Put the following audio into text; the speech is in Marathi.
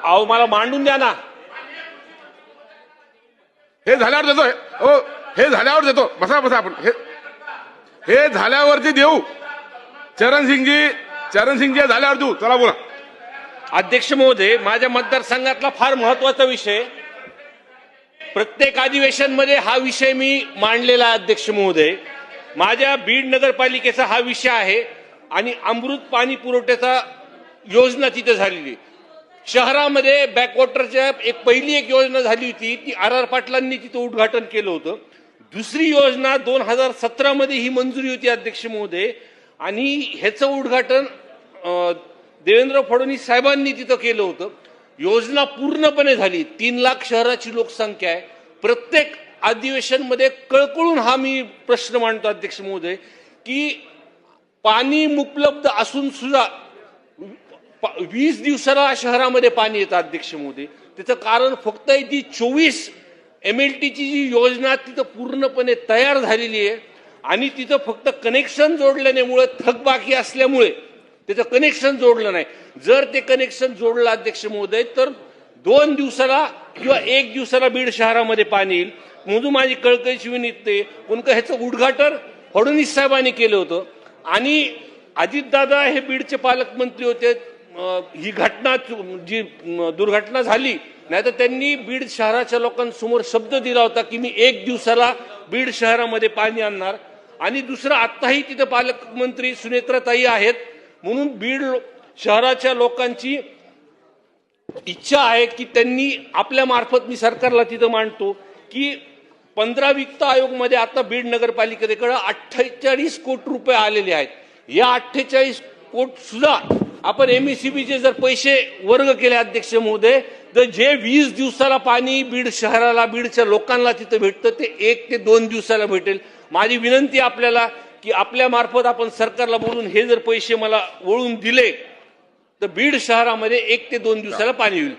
अहो मला मांडून द्या ना. हे झाल्यावर देतो. हो, हे झाल्यावर देतो. बसा बसा आपण. हे झाल्यावरती देऊ. चरणसिंगजी झाल्यावर देऊ. चला बोला. अध्यक्ष महोदय, माझ्या मतदारसंघातला फार महत्वाचा विषय, प्रत्येक अधिवेशनमध्ये हा विषय मी मांडलेला आहे. अध्यक्ष महोदय, माझ्या बीड नगरपालिकेचा हा विषय आहे आणि अमृत पाणी पुरवठ्याचा योजना तिथे झालेली. शहरामध्ये बॅकवॉटरच्या पहिली एक योजना झाली होती, ती आर पाटलांनी तिथं उद्घाटन केलं होतं. दुसरी योजना 2017 मध्ये ही मंजुरी होती अध्यक्ष महोदय, आणि ह्याचं उद्घाटन देवेंद्र फडणवीस साहेबांनी तिथं केलं होतं. योजना पूर्णपणे झाली. 3 लाख शहराची लोकसंख्या आहे. प्रत्येक अधिवेशनमध्ये कळकळून हा मी प्रश्न मांडतो अध्यक्ष महोदय की पाणी उपलब्ध असून सुद्धा 20 दिवसाला शहरामध्ये पाणी येतं. अध्यक्ष महोदय, त्याचं कारण फक्त ती 24 MLTची जी योजना तिथं पूर्णपणे तयार झालेली आहे आणि तिथं फक्त कनेक्शन जोडल्यामुळे थकबाकी असल्यामुळे त्याचं कनेक्शन जोडलं नाही. जर ते कनेक्शन जोडलं अध्यक्ष महोदय तर 2 दिवसाला किंवा 1 दिवसाला बीड शहरामध्ये पाणी येईल. म्हणून माझी कळकळीची विनंती आहे. पण ह्याचं उद्घाटन फडणवीस साहेबांनी केलं होतं आणि अजितदादा हे बीडचे पालकमंत्री होते. ही घटना जी दुर्घटना झाली, नाही तर त्यांनी बीड शहराच्या लोकांसमोर शब्द दिला होता की मी 1 दिवसाला बीड शहरामध्ये पाणी आणणार. आणि दुसरं, आत्ताही तिथे पालकमंत्री सुनेत्राताई आहेत. म्हणून बीड शहराच्या लोकांची इच्छा आहे की त्यांनी आपल्या मार्फत मी सरकारला तिथं मांडतो की 15 वित्त आयोगमध्ये आता बीड नगरपालिकेकडे 48 कोटी रुपये आलेले आहेत. या 48 कोटी सुद्धा आपण MSEBचे जर पैसे वर्ग केले अध्यक्ष महोदय, तर जे 20 दिवसाला पाणी बीड शहराला, बीडच्या लोकांना तिथं भेटतं ते 1 ते 2 दिवसाला भेटेल. माझी विनंती आपल्याला की आपल्या मार्फत आपण सरकारला बोलून हे जर पैसे मला वळून दिले तर बीड शहरामध्ये 1 ते 2 दिवसाला पाणी येईल.